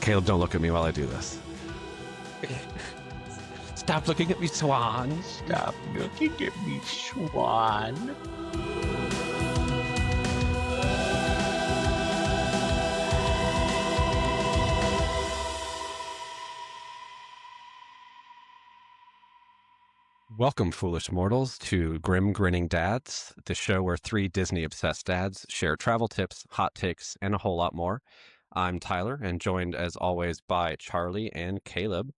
Caleb, don't look at me while I do this. Stop looking at me, Swan. Stop looking at me, Swan. Welcome, foolish mortals, to Grim Grinning Dads, the show where three Disney-obsessed dads share travel tips, hot takes, and a whole lot more. I'm Tyler, and joined as always by Charlie and Caleb.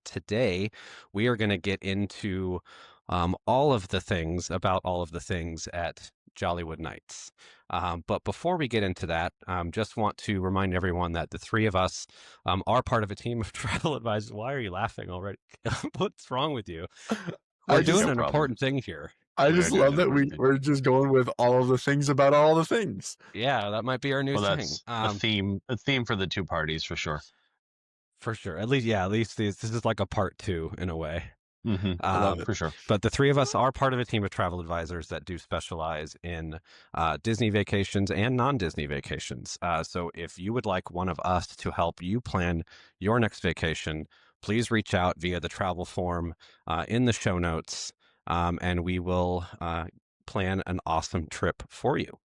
Today, we are going to get into all of the things about all of the things at Jollywood Nights. But before we get into that, just want to remind everyone that the three of us are part of a team of travel advisors. Why are you laughing already? What's wrong with you? We're doing an important thing here. I just love that we're just going with all of the things about all the things. Yeah, that might be our new thing. That's a theme for the two parties for sure. For sure. At least this is like a part two in a way. Mm-hmm. I love it, for sure. But the three of us are part of a team of travel advisors that do specialize in Disney vacations and non-Disney vacations. So if you would like one of us to help you plan your next vacation, please reach out via the travel form in the show notes, and we will plan an awesome trip for you.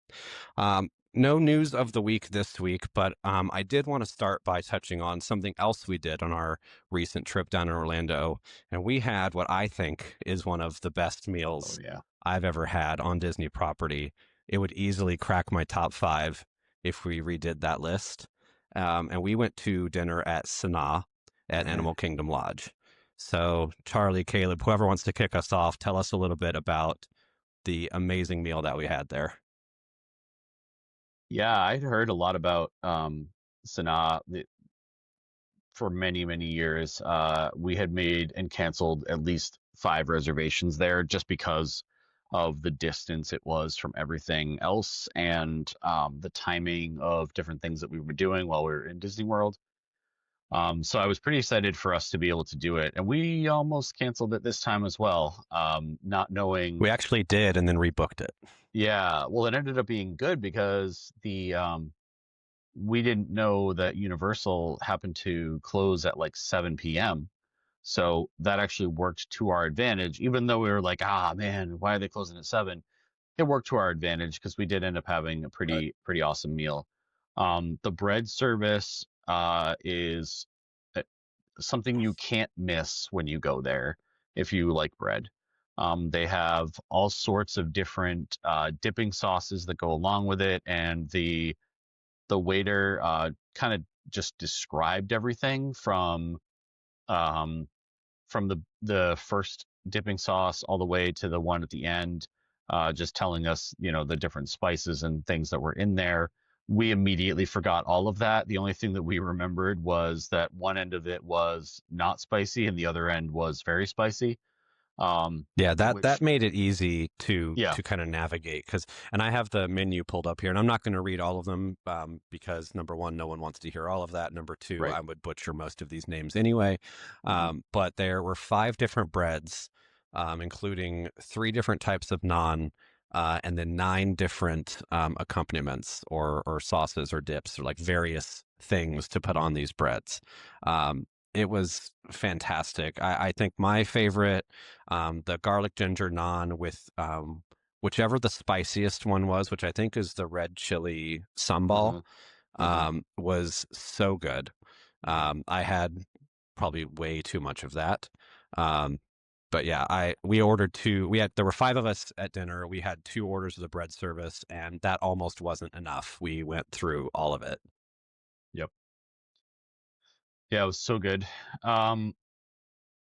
No news of the week this week, but I did want to start by touching on something else we did on our recent trip down in Orlando. And we had what I think is one of the best meals I've ever had on Disney property. It would easily crack my top 5 if we redid that list. And we went to dinner at Sanaa at Animal Kingdom Lodge. So Charlie, Caleb, whoever wants to kick us off, tell us a little bit about the amazing meal that we had there. Yeah, I'd heard a lot about Sanaa for many, many years. We had made and canceled at least 5 reservations there just because of the distance it was from everything else and the timing of different things that we were doing while we were in Disney World. So I was pretty excited for us to be able to do it. And we almost canceled it this time as well, not knowing. We actually did and then rebooked it. Yeah, well, it ended up being good because we didn't know that Universal happened to close at like 7 p.m. So that actually worked to our advantage, even though we were like, man, why are they closing at 7? It worked to our advantage because we did end up having a pretty awesome meal. The bread service is something you can't miss when you go there if you like bread. They have all sorts of different dipping sauces that go along with it, and the waiter kind of just described everything from the first dipping sauce all the way to the one at the end, just telling us, the different spices and things that were in there. We immediately forgot all of that. The only thing that we remembered was that one end of it was not spicy and the other end was very spicy. That made it easy to kind of navigate and I have the menu pulled up here, and I'm not going to read all of them because number one, no one wants to hear all of that. Number two, right. I would butcher most of these names anyway. But there were 5 different breads, including 3 different types of naan, and then 9 different accompaniments or sauces or dips or like various things to put on these breads. It was fantastic. I think my favorite, the garlic ginger naan with whichever the spiciest one was, which I think is the red chili sambal, was so good. I had probably way too much of that. But yeah, we ordered 2. There were 5 of us at dinner. We had 2 orders of the bread service, and that almost wasn't enough. We went through all of it. Yep. Yeah, it was so good.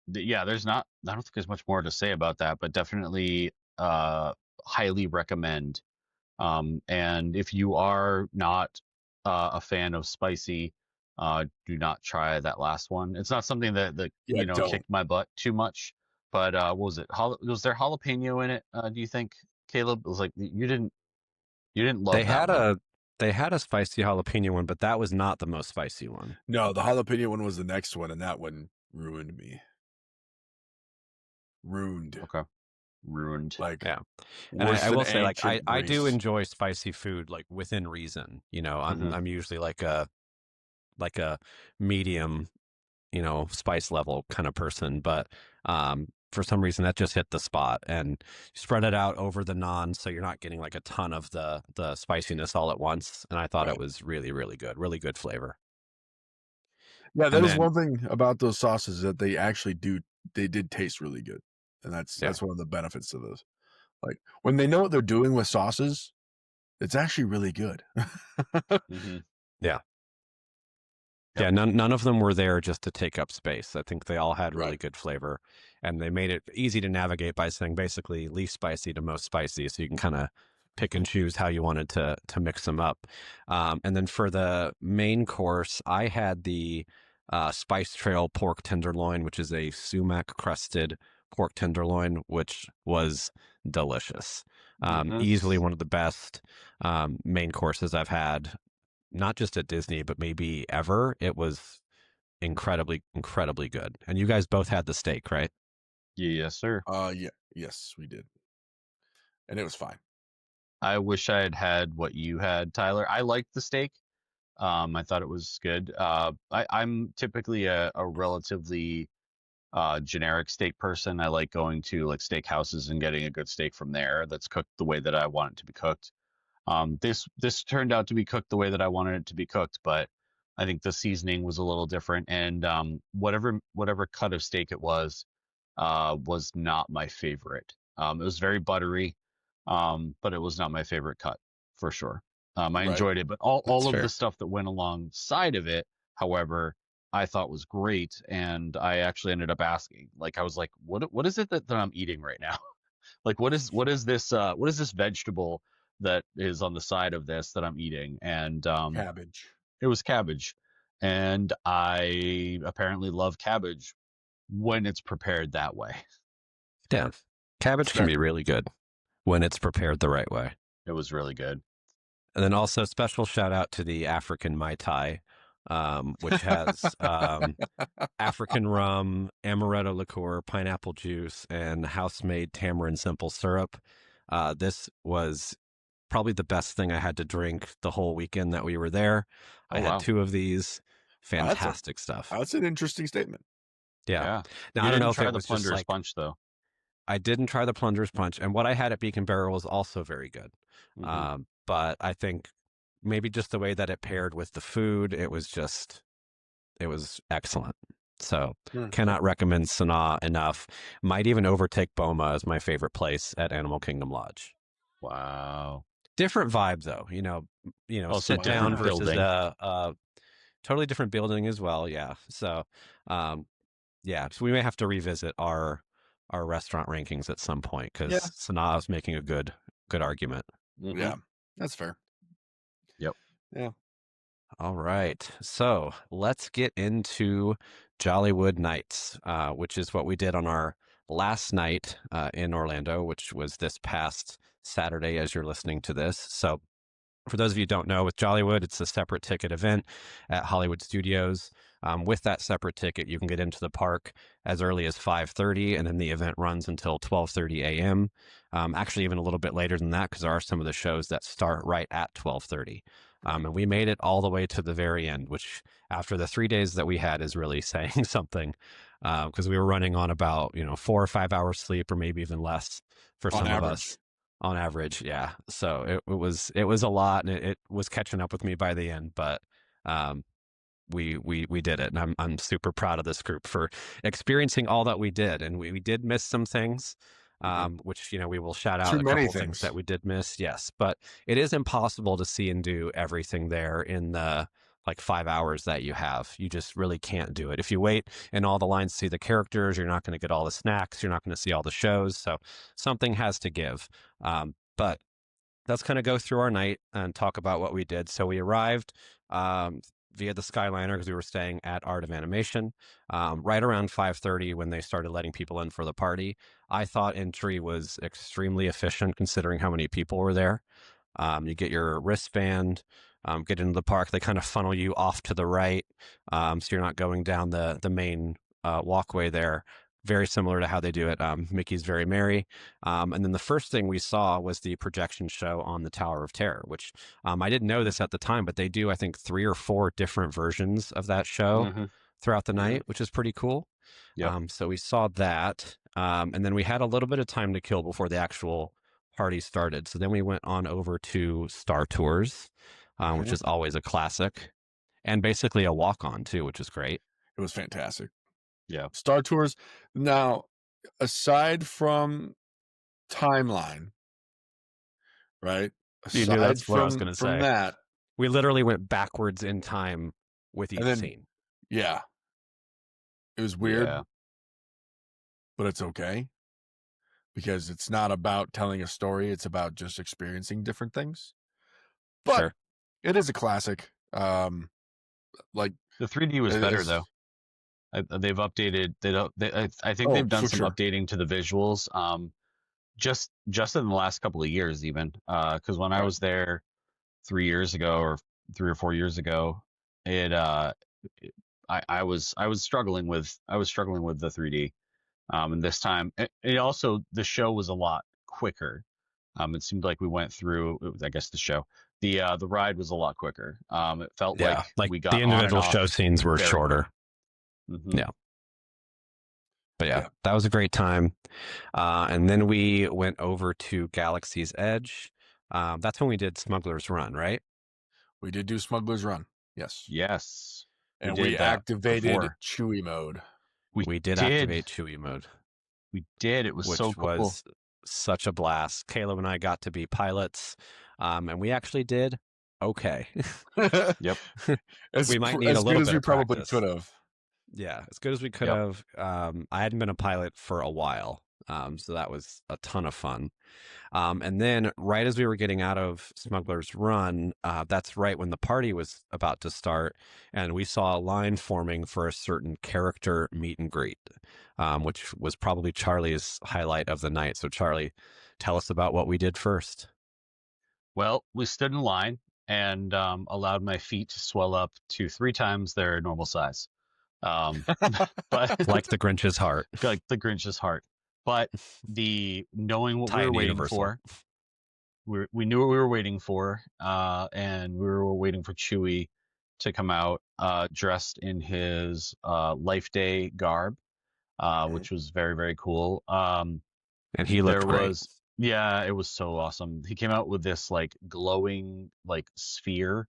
There's not. I don't think there's much more to say about that, but definitely highly recommend. And if you are not a fan of spicy, do not try that last one. It's not something that kicked my butt too much. But what was it? Was there jalapeno in it? Do you think, Caleb? It was like you didn't love that. They had a spicy jalapeno one, but that was not the most spicy one. No, the jalapeno one was the next one, and that one ruined me. Okay. Ruined. Like, yeah. And I will say, like, I do enjoy spicy food, like within reason. I'm usually like like a medium, spice level kind of person, but for some reason that just hit the spot, and spread it out over the naan so you're not getting like a ton of the spiciness all at once. And I thought it was really, really good flavor. Yeah, that is one thing about those sauces, that they actually did taste really good. And that's one of the benefits of those. Like, when they know what they're doing with sauces, it's actually really good. Mm-hmm. Yeah. Yeah, none of them were there just to take up space. I think they all had really good flavor, and they made it easy to navigate by saying basically least spicy to most spicy, so you can kind of pick and choose how you wanted to mix them up. And then for the main course, I had the Spice Trail pork tenderloin, which is a sumac crusted pork tenderloin, which was delicious. Easily one of the best main courses I've had, not just at Disney, but maybe ever. It was incredibly, incredibly good. And you guys both had the steak, right? Yes, sir. Yes, we did. And it was fine. I wish I had had what you had, Tyler. I liked the steak. I thought it was good. I'm typically a relatively generic steak person. I like going to like steak houses and getting a good steak from there that's cooked the way that I want it to be cooked. This turned out to be cooked the way that I wanted it to be cooked, but I think the seasoning was a little different, and whatever cut of steak it was not my favorite. It was very buttery, but it was not my favorite cut for sure. I enjoyed it, but all of the stuff that went alongside of it, however, I thought was great, and I actually ended up asking. Like, I was like, what is it that I'm eating right now? Like, what is this vegetable that is on the side of this that I'm eating? And cabbage. It was cabbage, and I apparently love cabbage when it's prepared that way. Yeah, cabbage can be really good when it's prepared the right way. It was really good. And then also special shout out to the African Mai Tai, which has African rum, amaretto liqueur, pineapple juice, and house-made tamarind simple syrup. This was probably the best thing I had to drink the whole weekend that we were there. I had 2 of these. Fantastic stuff. That's an interesting statement. Yeah. Now, I don't know if it was just like punch, though. I didn't try the Plunder's Punch, and what I had at Beacon Barrel was also very good. But I think maybe just the way that it paired with the food, it was excellent. So cannot recommend Sanaa enough. Might even overtake Boma as my favorite place at Animal Kingdom Lodge. Wow. Different vibe though, sit down versus a totally different building as well. Yeah. So, so we may have to revisit our restaurant rankings at some point, because Sanaa is making a good argument. Yeah, that's fair. Yep. Yeah. All right. So let's get into Jollywood Nights, which is what we did on our last night in Orlando, which was this past Saturday as you're listening to this. So for those of you who don't know, with Jollywood, it's a separate ticket event at Hollywood Studios. With that separate ticket, you can get into the park as early as 5:30, and then the event runs until 12:30 a.m. Actually, even a little bit later than that, because there are some of the shows that start right at 12:30. And we made it all the way to the very end, which after the 3 days that we had is really saying something, because we were running on about 4 or 5 hours sleep, or maybe even less for some of us. On average, yeah. So it was a lot, and it was catching up with me by the end. But we did it, and I'm super proud of this group for experiencing all that we did. And we did miss some things, which we will shout out a couple things that we did miss. Yes, but it is impossible to see and do everything there in the 5 hours that you have. You just really can't do it. If you wait in all the lines to see the characters, you're not going to get all the snacks. You're not going to see all the shows. So something has to give. But let's kind of go through our night and talk about what we did. So we arrived via the Skyliner, because we were staying at Art of Animation right around 5:30 when they started letting people in for the party. I thought entry was extremely efficient considering how many people were there. You get your wristband, get into the park. They kind of funnel you off to the right, so you're not going down the main walkway there. very similar to how they do it. Mickey's Very Merry. And then the first thing we saw was the projection show on the Tower of Terror, which I didn't know this at the time, but they do, I think, 3 or 4 different versions of that show throughout the night, which is pretty cool. Yep. So we saw that. And then we had a little bit of time to kill before the actual party started. So then we went on over to Star Tours, which is always a classic, and basically a walk-on too, which is great. It was fantastic. Yeah. Star Tours. Now, aside from timeline, right? You knew that's what I was going to say. From that, we literally went backwards in time with each scene. Yeah. It was weird, but it's okay because it's not about telling a story. It's about just experiencing different things. But it is a classic. Like the 3D was better though. They've updated. I think they've done some updating to the visuals. Just in the last couple of years, even. Because when I was there 3 years ago, or 3 or 4 years ago, I was struggling with the 3D. And this time, it also, the show was a lot quicker. It seemed like we went through. I guess the ride was a lot quicker. It felt like we got the individual show scenes were shorter. Yeah. But that was a great time. And then we went over to Galaxy's Edge. That's when we did Smuggler's Run, right? We did do Smuggler's Run. Yes. Yes. And we activated Chewie mode. We did activate Chewie mode. We did. It was so cool. Was such a blast. Caleb and I got to be pilots, and we actually did okay. Yep. We might need a little bit as we probably could have. Yeah, as good as we could have. I hadn't been a pilot for a while, so that was a ton of fun. And then right as we were getting out of Smuggler's Run, that's right when the party was about to start, and we saw a line forming for a certain character meet and greet, which was probably Charlie's highlight of the night. So Charlie, tell us about what we did first. Well, we stood in line and allowed my feet to swell up to 3 times their normal size. But like the Grinch's heart. Like the Grinch's heart. But knowing what we were waiting for, we knew what we were waiting for, and we were waiting for Chewie to come out dressed in his Life Day garb, which was very, very cool. And he looked great. Yeah, it was so awesome. He came out with this like glowing like sphere,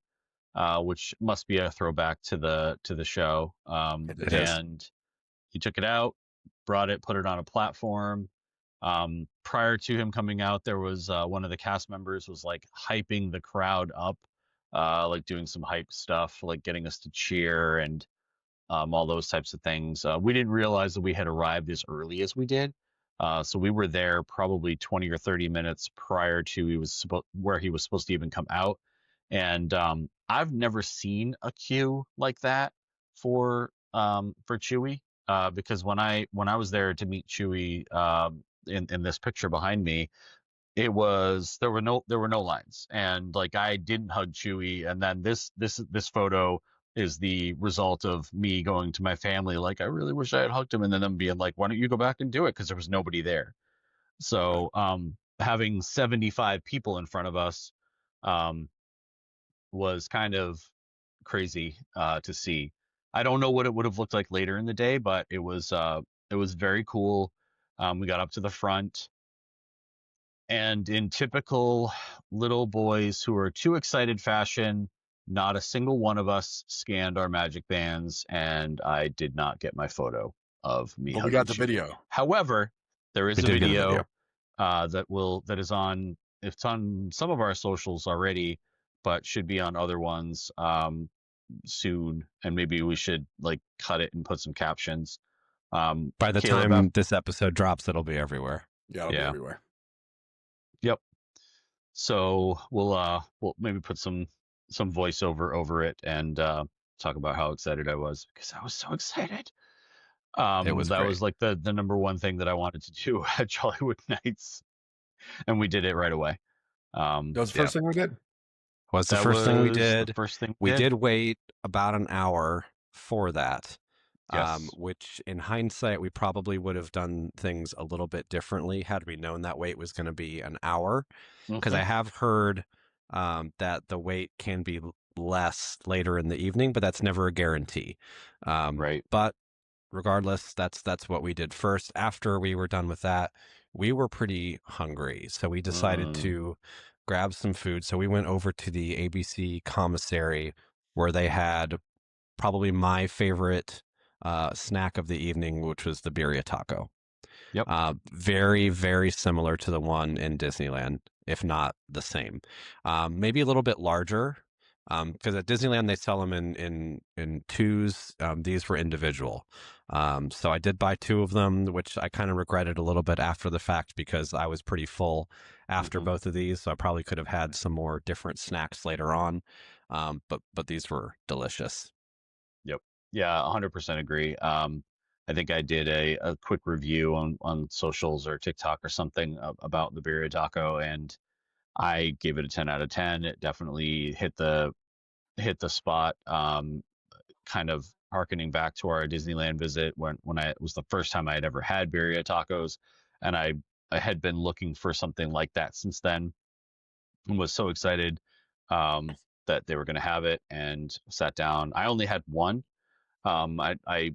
which must be a throwback to the show. And he took it out, brought it, put it on a platform. Prior to him coming out, there was one of the cast members was like hyping the crowd up, like doing some hype stuff, like getting us to cheer and all those types of things. We didn't realize that we had arrived as early as we did. So we were there probably 20 or 30 minutes prior to where he was supposed to even come out. And I've never seen a queue like that for Chewie. Because when I was there to meet Chewie in this picture behind me, there were no lines, and like I didn't hug Chewie, and then this photo is the result of me going to my family like I really wish I had hugged him, and then them being like, why don't you go back and do it, because there was nobody there. So having 75 people in front of us was kind of crazy to see. I don't know what it would have looked like later in the day, but it was very cool. We got up to the front, and in typical little boys who are too excited fashion, not a single one of us scanned our magic bands, and I did not get my photo of me. Well, we got the video. However, there is a video that is on. It's on some of our socials already, but should be on other ones soon, and maybe we should like cut it and put some captions. By the time this episode drops, it'll be everywhere. Yeah, it'll be everywhere. Yep. So we'll maybe put some voiceover over it and talk about how excited I was, because I was so excited. That was like the number one thing that I wanted to do at Jollywood Nights, and we did it right away. That was the first thing we did. Was the first thing we did. We did wait about an hour for that. Yes. Which in hindsight, we probably would have done things a little bit differently had we known that wait was going to be an hour. Because I have heard that the wait can be less later in the evening, but that's never a guarantee. Right. But regardless, that's what we did first. After we were done with that, we were pretty hungry, so we decided to grab some food. So we went over to the ABC commissary where they had probably my favorite snack of the evening, which was the birria taco. Yep. Very, very similar to the one in Disneyland, if not the same. Maybe a little bit larger, because at Disneyland they sell them in twos. These were individual. So I did buy two of them, which I kind of regretted a little bit after the fact because I was pretty full after both of these. So I probably could have had some more different snacks later on. But these were delicious. Yep. Yeah, 100% agree. I think I did a quick review on socials or TikTok or something about the birria taco, and I gave it a 10 out of 10. It definitely hit the spot. Kind of harkening back to our Disneyland visit when I it was the first time I had ever had birria tacos, and I had been looking for something like that since then, and was so excited that they were going to have it, and sat down. I only had one. Um, I, I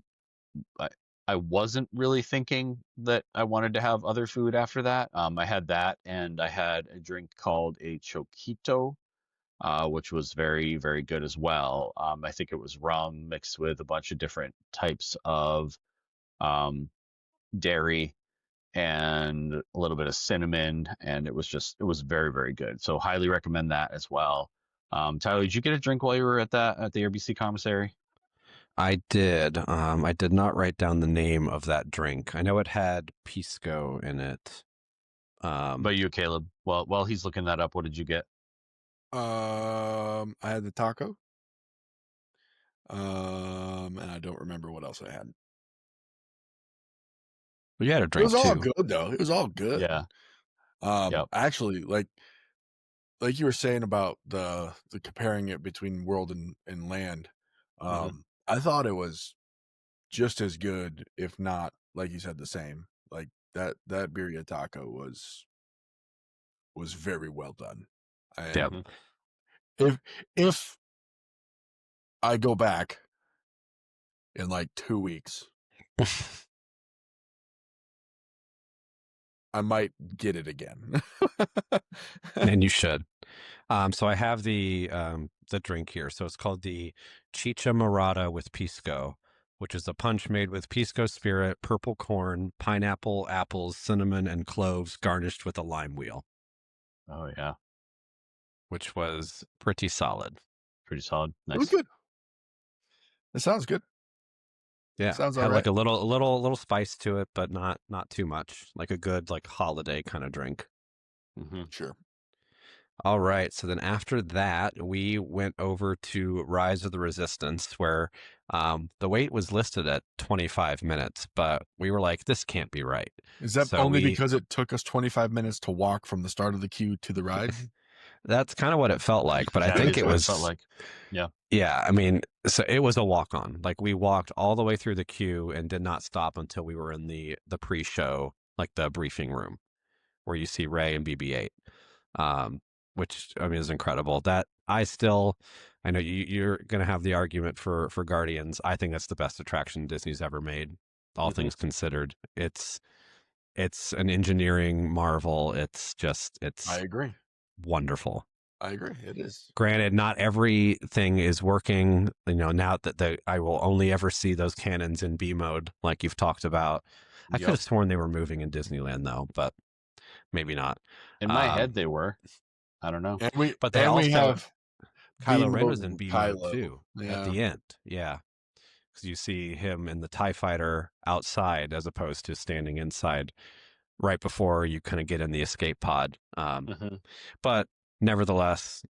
I I wasn't really thinking that I wanted to have other food after that. I had that, and I had a drink called a choquito, which was very, very good as well. I think it was rum mixed with a bunch of different types of um, dairy and a little bit of cinnamon, and it was very, very good. So highly recommend that as well. Tyler, did you get a drink while you were at the ABC commissary? I did. I did not write down the name of that drink. I know it had pisco in it. But you, Caleb? Well, while he's looking that up, what did you get? I had the taco. And I don't remember what else I had. Well, you had a drink too. It was all good though. It was all good. Yeah. Yep. Actually, like you were saying about the comparing it between world and land. I thought it was just as good, if not, like you said, the same. Like that birria taco was very well done. And if I go back in like 2 weeks, I might get it again. And you should. So I have the drink here. So it's called the Chicha Morada with Pisco, which is a punch made with pisco spirit, purple corn, pineapple, apples, cinnamon, and cloves, garnished with a lime wheel. Oh yeah, which was pretty solid. Pretty solid. Nice. It was good. It sounds good. Yeah, sounds had all right. Like a little spice to it, but not too much. Like a good holiday kind of drink. Sure. All right. So then after that, we went over to Rise of the Resistance, where the wait was listed at 25 minutes, but we were like, this can't be right. Is that only because it took us 25 minutes to walk from the start of the queue to the ride? That's kind of what it felt like, but I think it was felt like. Yeah. Yeah, I mean, so it was a walk on. Like we walked all the way through the queue and did not stop until we were in the pre-show, like the briefing room where you see Ray and BB-8. Which I mean is incredible. That I know you're going to have the argument for Guardians. I think that's the best attraction Disney's ever made, all things considered. It's an engineering marvel. It's I agree. Wonderful. I agree. It is. Granted, not everything is working. Now that I will only ever see those cannons in B mode, like you've talked about. I could have sworn they were moving in Disneyland though, but maybe not. In my head, they were. I don't know. But they also have Kylo Ren was in B mode too at the end. Yeah, because you see him in the TIE fighter outside as opposed to standing inside right before you kind of get in the escape pod. But nevertheless,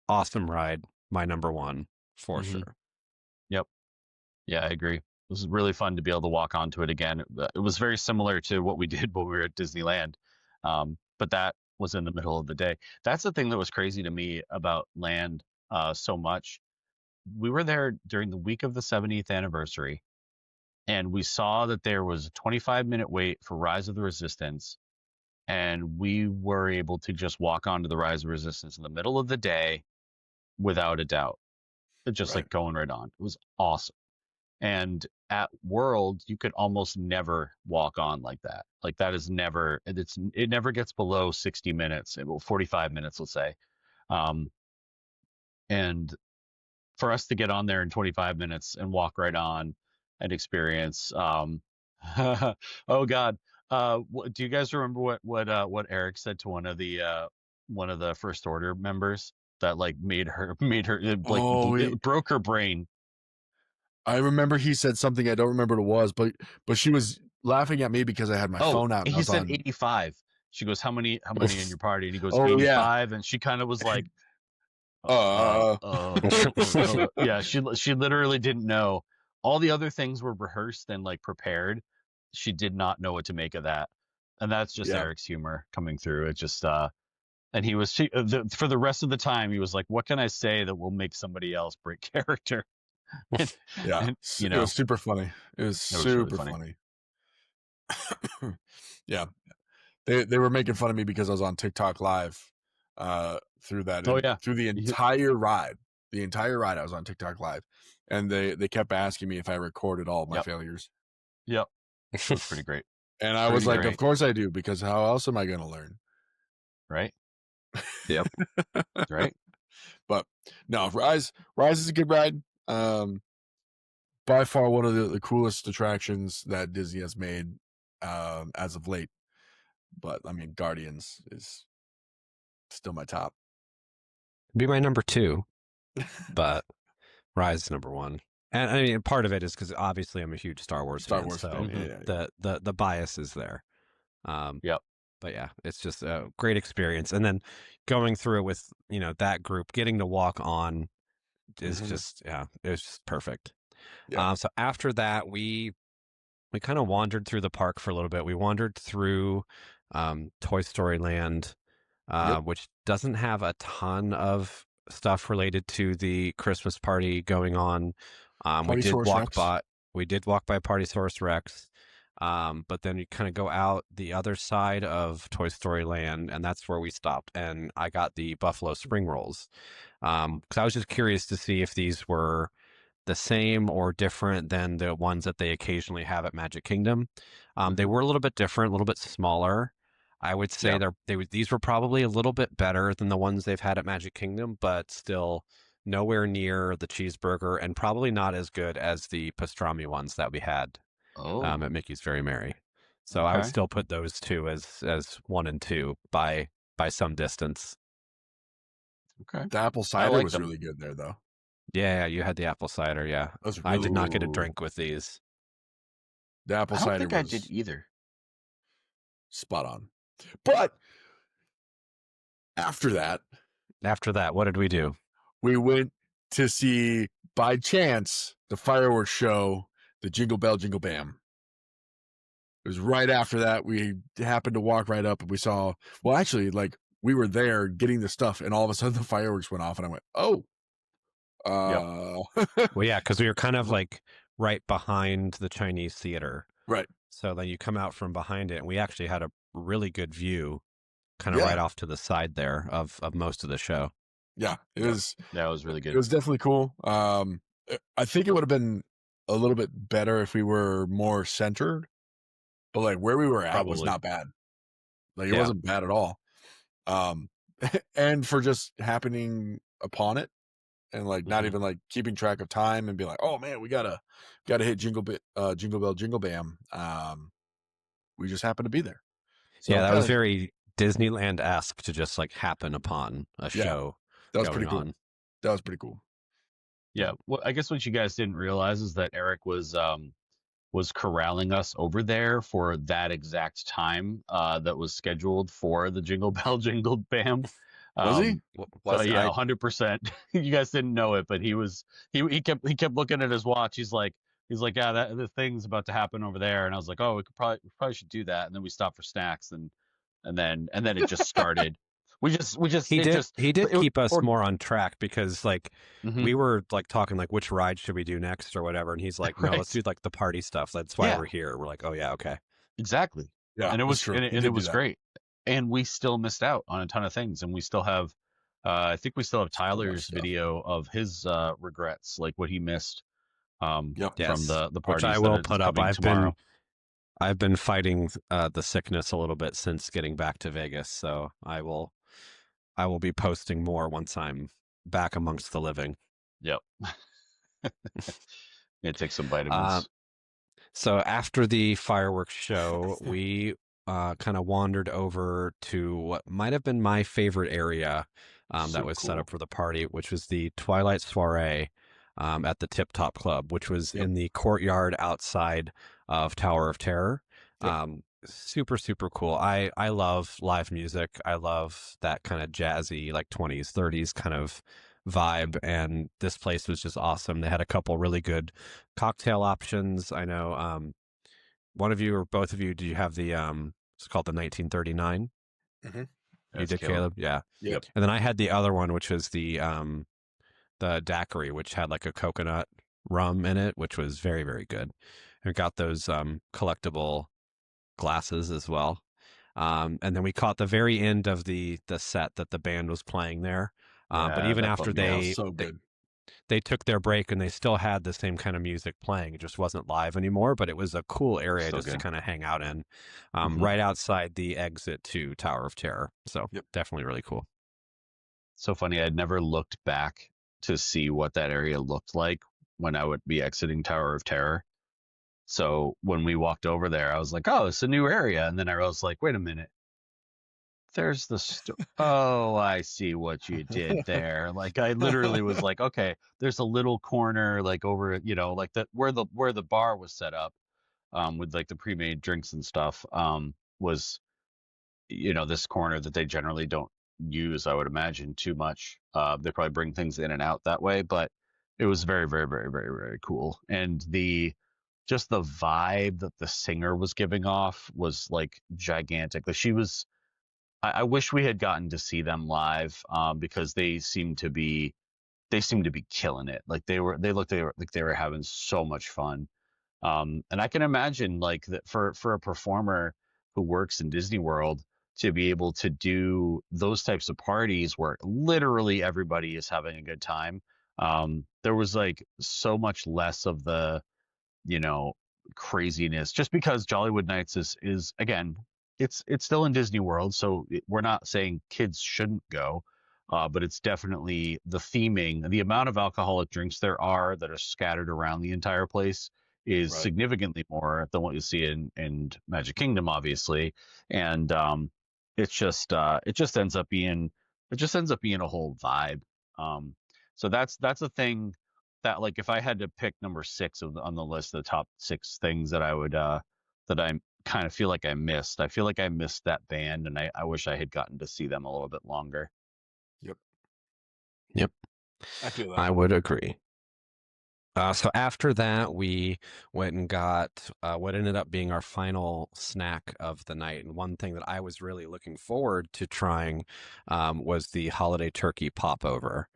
awesome ride. My number one for sure. Yep. Yeah, I agree. It was really fun to be able to walk onto it again. It was very similar to what we did when we were at Disneyland. But that was in the middle of the day. That's the thing that was crazy to me about land so much. We were there during the week of the 70th anniversary, and we saw that there was a 25-minute wait for Rise of the Resistance, and we were able to just walk onto the Rise of Resistance in the middle of the day without a doubt. Just like going right on. It was awesome. And at World, you could almost never walk on like that. Like that is never, it never gets below 60 minutes, 45 minutes, let's say. And for us to get on there in 25 minutes and walk right on and experience, oh God. Do you guys remember what Eric said to one of the First Order members that like made her like it broke her brain? I remember he said something. I don't remember what it was, but she was laughing at me because I had my phone out. And he said 85. She goes, "How many in your party?" And he goes, 85. And she kind of was like, yeah. She literally didn't know. All the other things were rehearsed and like prepared. She did not know what to make of that, and that's just Eric's humor coming through. It just and he was for the rest of the time he was like, "What can I say that will make somebody else break character?" And, it was super funny. It was super really funny. Yeah, they were making fun of me because I was on TikTok live through that. Through the entire ride. The entire ride I was on TikTok live, and they kept asking me if I recorded all of my failures. Yep, it was pretty great. And I was like, of course I do, because how else am I going to learn? Right. Yep. Right. But no, Rise is a good ride. By far one of the coolest attractions that Disney has made as of late. But I mean, Guardians is still my top. Be my number 2, but Rise is number 1. And I mean, part of it is because obviously I'm a huge Star Wars fan, so the bias is there. Yep. But yeah, it's just a great experience. And then going through it with, that group, getting to walk on is just, it was just perfect. Yeah. So after that, we kind of wandered through the park for a little bit. We wandered through Toy Story Land, which doesn't have a ton of stuff related to the Christmas party going on. We did walk by Partysaurus Rex. But then you kind of go out the other side of Toy Story Land, and that's where we stopped. And I got the Buffalo Spring Rolls because I was just curious to see if these were the same or different than the ones that they occasionally have at Magic Kingdom. They were a little bit different, a little bit smaller. I would say these were probably a little bit better than the ones they've had at Magic Kingdom, but still nowhere near the cheeseburger, and probably not as good as the pastrami ones that we had at Mickey's Very Merry. So I would still put those two as 1 and 2 by some distance. Okay. The apple cider was really good there, though. Yeah, you had the apple cider. Yeah, I did not get a drink with these. The apple cider. I don't think I did either. Spot on. But after that, what did we do? We went to see, by chance, the fireworks show, the Jingle Bell Jingle Bam. It was right after that. We happened to walk right up and we saw, well, actually, like, we were there getting the stuff, and all of a sudden the fireworks went off, and I went, oh. Well, yeah, because we were kind of like right behind the Chinese theater. Right. So then you come out from behind it, and we actually had a really good view kind of right off to the side there of most of the show. Yeah, it was really good. It was definitely cool. I think it would have been a little bit better if we were more centered, but like where we were at was not bad. Like it wasn't bad at all. And for just happening upon it and like not even like keeping track of time and be like, oh man, we gotta hit Jingle Bell Jingle Bam. We just happened to be there. So that was very Disneyland-esque to just like happen upon a show. That was pretty cool. That was pretty cool. Yeah. Well, I guess what you guys didn't realize is that Eric was corralling us over there for that exact time that was scheduled for the Jingle Bell Jingle Bam. Was he? So, yeah, 100%. You guys didn't know it, but he kept looking at his watch. He's like, yeah, the thing's about to happen over there, and I was like, oh, we probably should do that. And then we stopped for snacks, and then it just started. He did keep us more on track because like we were like talking like which ride should we do next or whatever, and he's like, no, let's do like the party stuff. That's why we're here. We're like, oh yeah, okay, exactly. Yeah, and it was and it was great, and we still missed out on a ton of things, and we still have I think we still have Tyler's video of his regrets, like what he missed from the parties, which I will put up. I've been fighting the sickness a little bit since getting back to Vegas, so I will be posting more once I'm back amongst the living. Yep. Take some vitamins. So after the fireworks show, we kind of wandered over to what might have been my favorite area that was set up for the party, which was the Twilight Soiree at the Tip Top Club, which was in the courtyard outside of Tower of Terror. Super, super cool. I love live music. I love that kind of jazzy, like 20s, 30s kind of vibe. And this place was just awesome. They had a couple really good cocktail options. I know one of you or both of you, do you have the, it's called the 1939? Mm-hmm. You did, Caleb? Yeah. Yep. And then I had the other one, which was the daiquiri, which had like a coconut rum in it, which was very, very good. And got those collectible glasses as well. And then we caught the very end of the set that the band was playing there. But even after they took their break and they still had the same kind of music playing, it just wasn't live anymore, but it was a cool area to kind of hang out in, right outside the exit to Tower of Terror. So definitely really cool. So funny. I'd never looked back to see what that area looked like when I would be exiting Tower of Terror. So when we walked over there, I was like, oh, it's a new area. And then I was like, wait a minute. There's the oh, I see what you did there. Like I literally was like, okay, there's a little corner like over, like that where the bar was set up, with like the pre-made drinks and stuff, was, this corner that they generally don't use, I would imagine, too much. They probably bring things in and out that way, but it was very, very, very, very, very cool. And just the vibe that the singer was giving off was like gigantic. I wish we had gotten to see them live, because they seemed to be killing it. Like they looked like they were having so much fun. And I can imagine like that for a performer who works in Disney World to be able to do those types of parties where literally everybody is having a good time. There was like so much less of the, craziness, just because Jollywood Nights is again, it's still in Disney World, so we're not saying kids shouldn't go, but it's definitely the theming, the amount of alcoholic drinks there are that are scattered around the entire place is significantly more than what you see in Magic Kingdom, obviously, and it just ends up being a whole vibe. So that's a thing that, like, if I had to pick number 6 on the list of the top 6 things that I would that I kind of feel like I missed. I feel like I missed that band, and I wish I had gotten to see them a little bit longer. Yep. I feel that. I would agree. So after that, we went and got what ended up being our final snack of the night. And one thing that I was really looking forward to trying was the holiday turkey popover.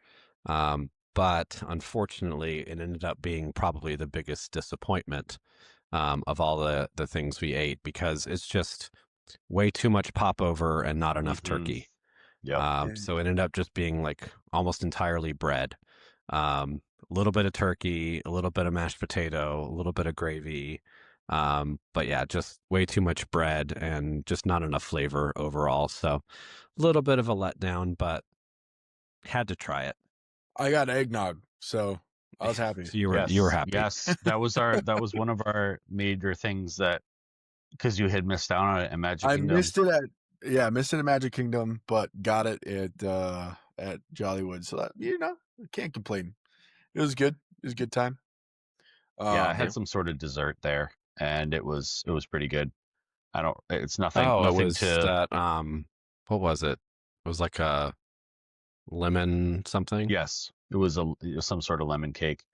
But unfortunately, it ended up being probably the biggest disappointment of all the things we ate, because it's just way too much popover and not enough turkey. So it ended up just being like almost entirely bread. A little bit of turkey, a little bit of mashed potato, a little bit of gravy. But yeah, just way too much bread and just not enough flavor overall. So a little bit of a letdown, but had to try it. I got eggnog, so I was happy. So you were happy. Yes, that was one of our major things, that because you had missed out on it at Magic Kingdom. I missed it at Magic Kingdom, but got it at Jollywood. So that, can't complain. It was good. It was a good time. I had some sort of dessert there, and it was pretty good. It's nothing. Oh, nothing it was that. What was it? It was like a lemon something. Yes, it was some sort of lemon cake,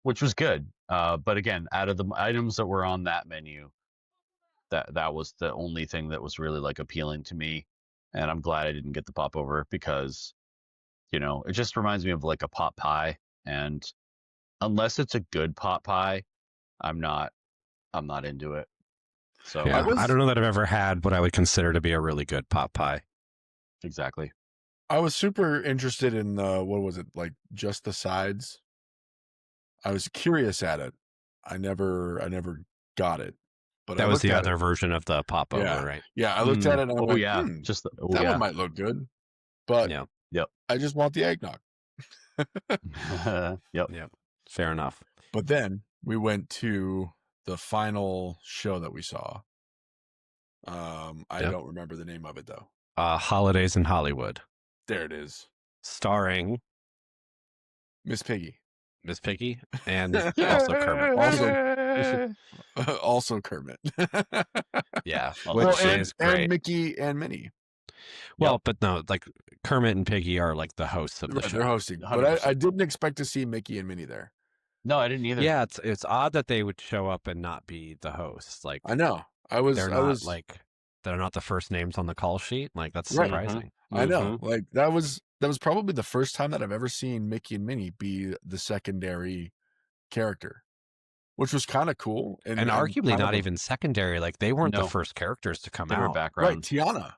which was good. But again, out of the items that were on that menu, that was the only thing that was really like appealing to me. and I'm glad I didn't get the popover because, it just reminds me of like a pot pie, and unless it's a good pot pie, I'm not into it. So yeah, I don't know that I've ever had what I would consider to be a really good pot pie. Exactly. I was super interested in what was it, like just the sides? I was curious at it. I never got it. But that was the other version of the popover, right? Yeah, I looked at it and I went, that one might look good. But I just want the eggnog. Yep. Fair enough. But then we went to the final show that we saw. I don't remember the name of it though. Holidays in Hollywood. There it is. Starring Miss Piggy. Miss Piggy and also Kermit. Also Kermit. Yeah. And Mickey and Minnie. Well, but no, like Kermit and Piggy are like the hosts of the show. They're hosting. 100%. But I didn't expect to see Mickey and Minnie there. No, I didn't either. Yeah, it's odd that they would show up and not be the hosts. Like I know. They're not the first names on the call sheet. Like that's surprising. Mm-hmm. I know. Like that was probably the first time that I've ever seen Mickey and Minnie be the secondary character, which was kind of cool. And arguably not even secondary. Like they weren't the first characters to come out. They were background. Right, Tiana.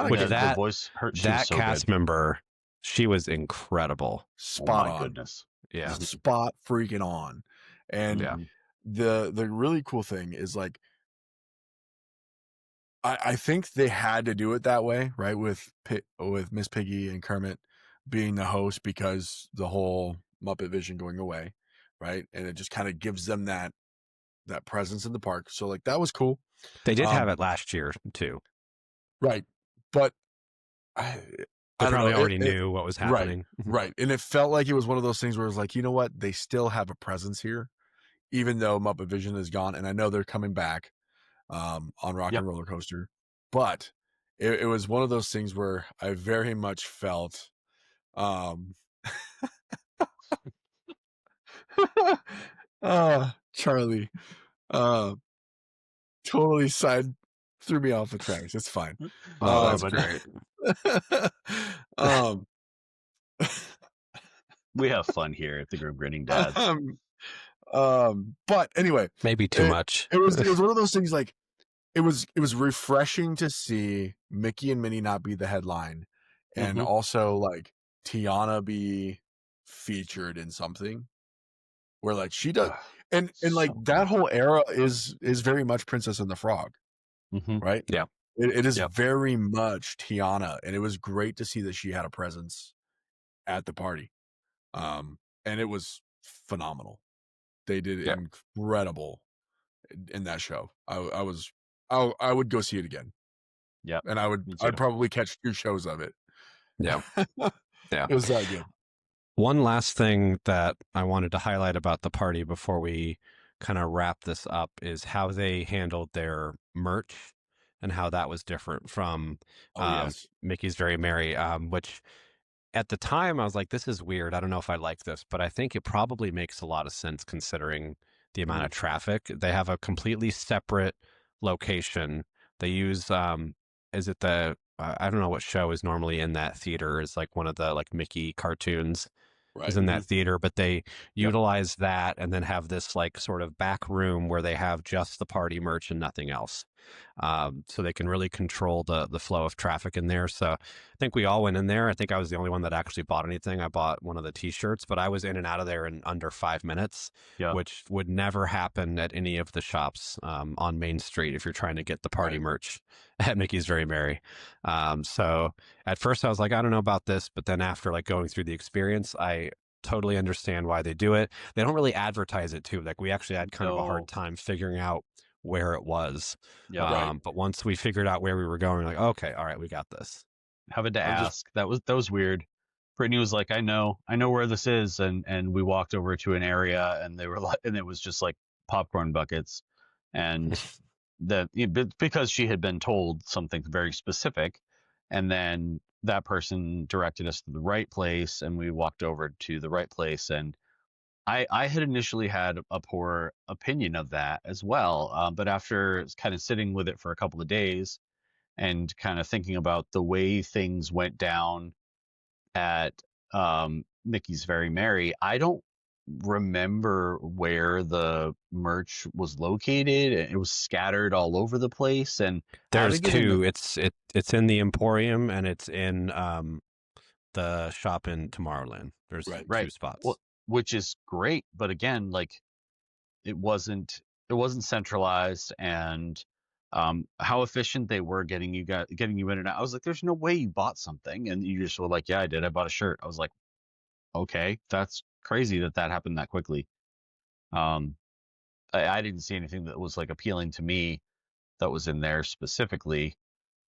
Which the voice hurt. That so cast member, she was incredible. Spot on. Goodness. Yeah. Spot freaking on. And the really cool thing is like I think they had to do it that way, right? With Miss Piggy and Kermit being the host because the whole Muppet Vision going away, right? And it just kind of gives them that presence in the park. So like that was cool. They did have it last year too. Right. But they probably already knew what was happening. Right. And it felt like it was one of those things where it was like, you know what? They still have a presence here, even though Muppet Vision is gone. And I know they're coming back on Rock and Roller Coaster. But it was one of those things where I very much felt Charlie totally threw me off the tracks. It's fine. That's great. We have fun here at the Grim Grinning Dads. But anyway, maybe too much. It was one of those things like it was refreshing to see Mickey and Minnie not be the headline, and also like Tiana be featured in something where like she does, and like that whole era is very much Princess and the Frog, right? Yeah, it is very much Tiana, and it was great to see that she had a presence at the party, and it was phenomenal. They did incredible in that show. I would go see it again. Yeah. And I'd probably catch 2 shows of it. Yeah. Yeah. It was that good. One last thing that I wanted to highlight about the party before we kind of wrap this up is how they handled their merch and how that was different from Mickey's Very Merry, which at the time I was like, this is weird. I don't know if I like this, but I think it probably makes a lot of sense considering the amount of traffic. They have a completely separate location. They use, is it the, I don't know what show is normally in that theater, is like one of the like Mickey cartoons is in that theater, but they utilize that and then have this like sort of back room where they have just the party merch and nothing else. So they can really control the flow of traffic in there. So I think we all went in there. I think I was the only one that actually bought anything. I bought one of the t-shirts, but I was in and out of there in under 5 minutes, which would never happen at any of the shops on Main Street if you're trying to get the party merch at Mickey's Very Merry. So at first I was like, I don't know about this, but then after like going through the experience, I totally understand why they do it. They don't really advertise it too. Like we actually had kind of a hard time figuring out where it was. But once we figured out where we were going, like, okay, all right, we got this. Having to ask, that was weird. Brittany was like, I know where this is. And we walked over to an area and they were like, and it was just like popcorn buckets. And because she had been told something very specific, and then that person directed us to the right place and we walked over to the right place. And I had initially had a poor opinion of that as well. But after kind of sitting with it for a couple of days and kind of thinking about the way things went down at Mickey's Very Merry, I don't remember where the merch was located. It was scattered all over the place, and there's two. It's in the Emporium, and it's in the shop in Tomorrowland. There's two spots. Well, which is great, but again, like it wasn't centralized, and how efficient they were getting you in and out. I was like, there's no way you bought something, and you just were like, yeah, I did. I bought a shirt. I was like, okay, that's crazy that happened that quickly. I didn't see anything that was like appealing to me that was in there specifically,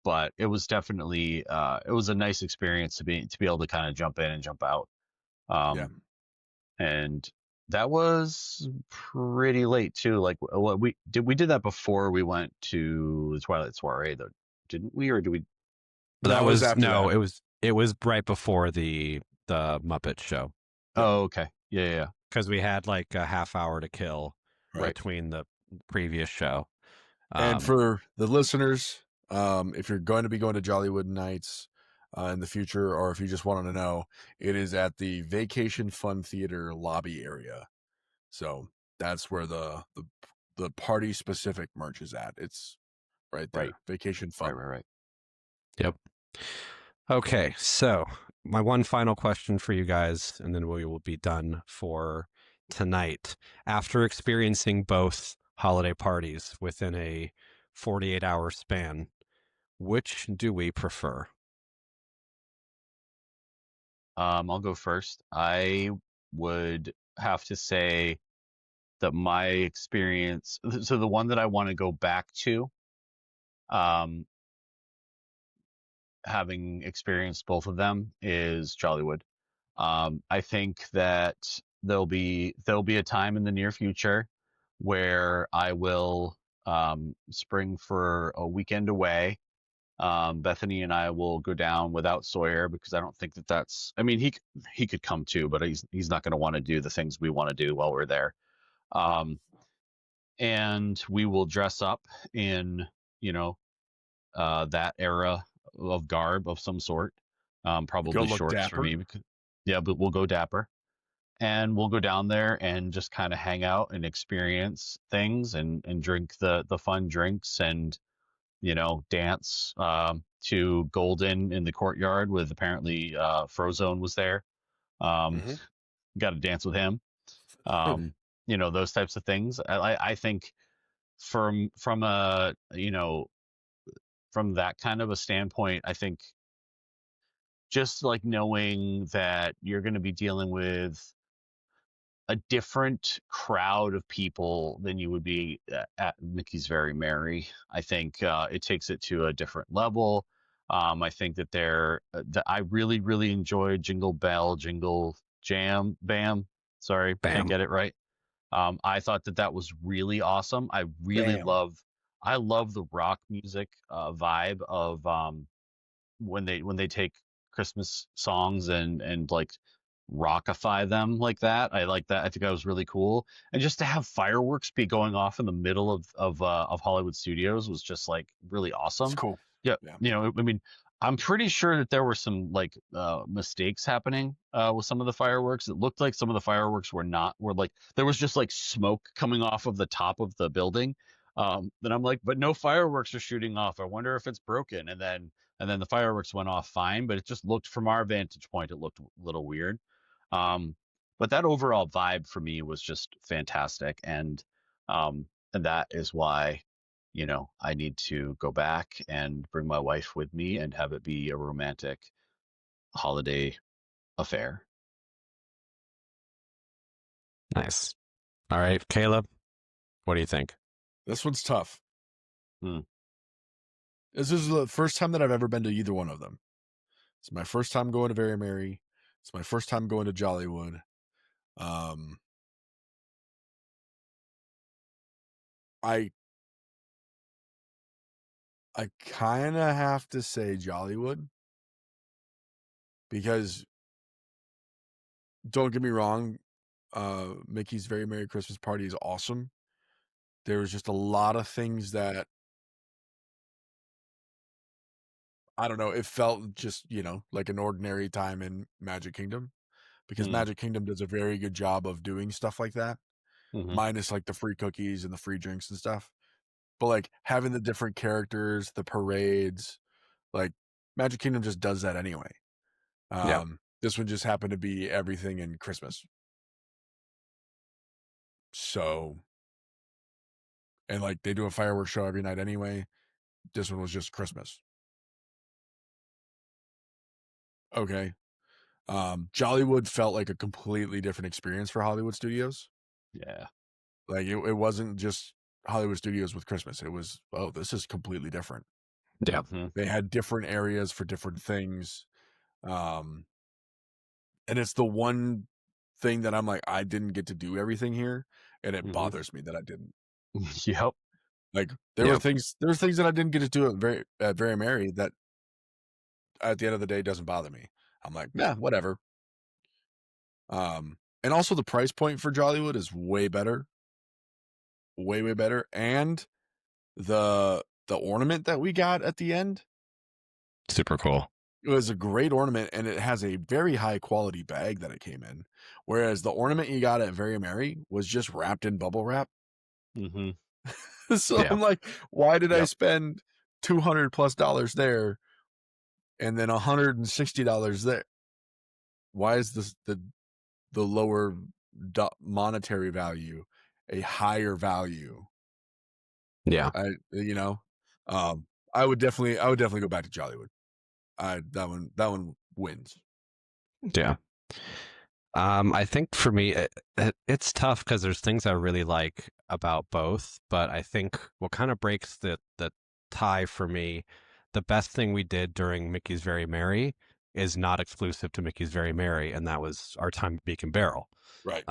but it was definitely it was a nice experience to be able to kind of jump in and jump out. And that was pretty late too. Like we did that before we went to the Twilight Soiree, though, didn't we? Or did we? That was after that. It was right before the Muppet Show. Oh, okay. Yeah. Because we had like a half hour to kill between the previous show. And for the listeners, if you're going to be going to Jollywood Nights in the future, or if you just wanted to know, it is at the Vacation Fun Theater lobby area. So that's where the party specific merch is at. It's right there. Vacation Fun. Right. Yep. Okay, so my one final question for you guys, and then we will be done for tonight. After experiencing both holiday parties within a 48-hour span, which do we prefer? I'll go first. I would have to say that my experience, so the one that I want to go back to, having experienced both of them, is Jollywood. I think that there'll be a time in the near future where I will spring for a weekend away. Bethany and I will go down without Sawyer, because I don't think that's. I mean, he could come too, but he's not going to want to do the things we want to do while we're there. And we will dress up in that era of garb of some sort. Probably shorts dapper. For me. But we'll go dapper. And we'll go down there and just kind of hang out and experience things and drink the fun drinks and, dance to Golden in the courtyard with, apparently Frozone was there. Got to dance with him. Those types of things. I think from a, from that kind of a standpoint, I think just like knowing that you're going to be dealing with a different crowd of people than you would be at Mickey's Very Merry. I think it takes it to a different level. I think that I really, really enjoyed Jingle Bell, Jingle Jam, Bam. Sorry, Bam. Can't get it right. I thought that was really awesome. I really love the rock music vibe of when they take Christmas songs and like rockify them like that. I like that. I think that was really cool. And just to have fireworks be going off in the middle of Hollywood Studios was just like really awesome. It's cool. Yeah. I mean, I'm pretty sure that there were some like mistakes happening with some of the fireworks. It looked like some of the fireworks were like there was just like smoke coming off of the top of the building. Then I'm like, but no fireworks are shooting off. I wonder if it's broken. And then the fireworks went off fine, but it just looked, from our vantage point, it looked a little weird. But that overall vibe for me was just fantastic. And that is why, I need to go back and bring my wife with me and have it be a romantic holiday affair. Nice. All right, Caleb, what do you think? This one's tough. This is the first time that I've ever been to either one of them. It's my first time going to Very Merry. It's my first time going to Jollywood. I kind of have to say Jollywood, because don't get me wrong, Mickey's Very Merry Christmas Party is awesome. There's just a lot of things that I don't know. It felt just, like an ordinary time in Magic Kingdom, because Magic Kingdom does a very good job of doing stuff like that, minus like the free cookies and the free drinks and stuff. But like having the different characters, the parades, like Magic Kingdom just does that anyway. This one just happened to be everything in Christmas. So, and like they do a fireworks show every night anyway. This one was just Christmas. Okay. Jollywood felt like a completely different experience for Hollywood Studios. Yeah. Like it wasn't just Hollywood Studios with Christmas. It was, this is completely different. Yeah. They had different areas for different things. And it's the one thing that I'm like, I didn't get to do everything here, and it bothers me that I didn't. Yep. Like there were things that I didn't get to do at Very Merry that at the end of the day doesn't bother me. I'm like, nah, whatever. And also the price point for Jollywood is way better. Way, way better. And the ornament that we got at the end, super cool. It was a great ornament, and it has a very high quality bag that it came in. Whereas the ornament you got at Very Merry was just wrapped in bubble wrap. So I'm like, why did I spend $200+ there and then $160 there? Why is this the lower monetary value a higher value? Yeah. I would definitely go back to Jollywood. That one wins. Yeah. I think for me, it's tough because there's things I really like about both, but I think what kind of breaks the tie for me, the best thing we did during Mickey's Very Merry is not exclusive to Mickey's Very Merry, and that was our time at Beacon Barrel. Right.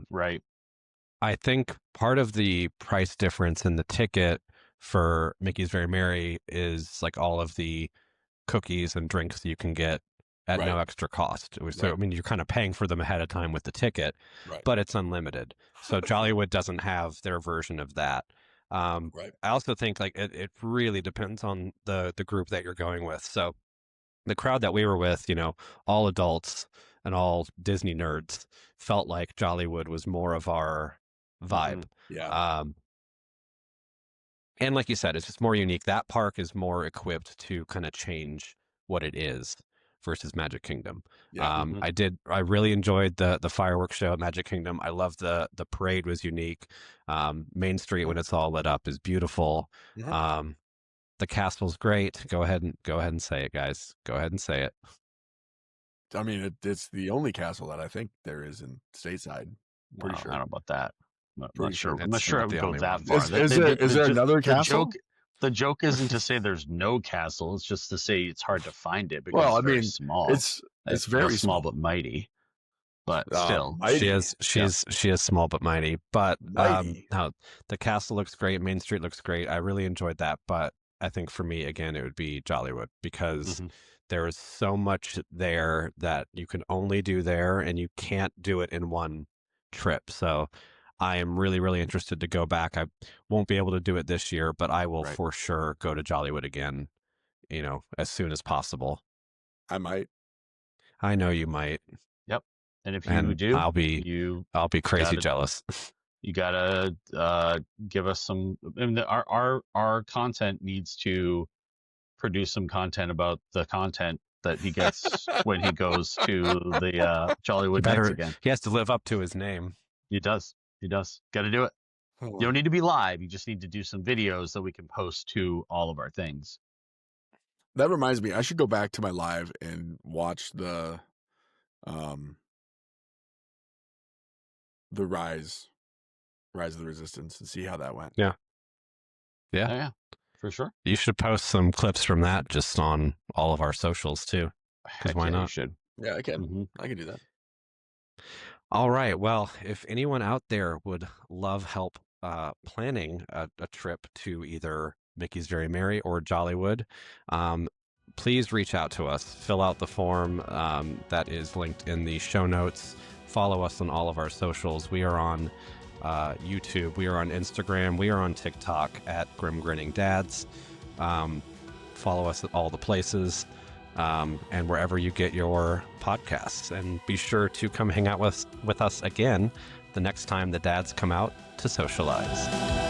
Right. I think part of the price difference in the ticket for Mickey's Very Merry is like all of the cookies and drinks you can get at no extra cost. So, I mean, you're kind of paying for them ahead of time with the ticket, but it's unlimited. So Jollywood doesn't have their version of that. I also think like it really depends on the group that you're going with. So the crowd that we were with, all adults and all Disney nerds, felt like Jollywood was more of our vibe. And like you said, it's just more unique. That park is more equipped to kind of change what it is versus Magic Kingdom. I really enjoyed the fireworks show at Magic Kingdom. I love the parade was unique. Main Street when it's all lit up is beautiful. The castle's great. Go ahead and say it, guys. Go ahead and say it. I mean, it's the only castle that I think there is in stateside. Pretty sure. I don't know about that. I'm not sure. It's I'm not sure I would go that far. Is there another castle? The joke isn't to say there's no castle. It's just to say it's hard to find it because it's very small. It's very small but mighty. But still, mighty. She is small but mighty. But no, the castle looks great. Main Street looks great. I really enjoyed that. But I think for me, again, it would be Jollywood because there is so much there that you can only do there, and you can't do it in one trip. So I am really, really interested to go back. I won't be able to do it this year, but I will for sure go to Jollywood again, as soon as possible. I might. I know you might. Yep. And if you do, I'll be crazy jealous. You gotta give us some. I mean, our content needs to produce some content about the content that he gets when he goes to the Jollywood next again. He has to live up to his name. He does. Got to do it. You don't need to be live. You just need to do some videos that we can post to all of our things. That reminds me, I should go back to my live and watch the Rise of the Resistance and see how that went. Yeah, for sure. You should post some clips from that just on all of our socials too. Because why not? You should. Yeah, I can. I can do that. All right. Well, if anyone out there would love help planning a trip to either Mickey's Very Merry or Jollywood, please reach out to us. Fill out the form that is linked in the show notes. Follow us on all of our socials. We are on YouTube. We are on Instagram. We are on TikTok at Grim Grinning Dads. follow us at all the places and wherever you get your podcasts. And be sure to come hang out with us again the next time the dads come out to socialize.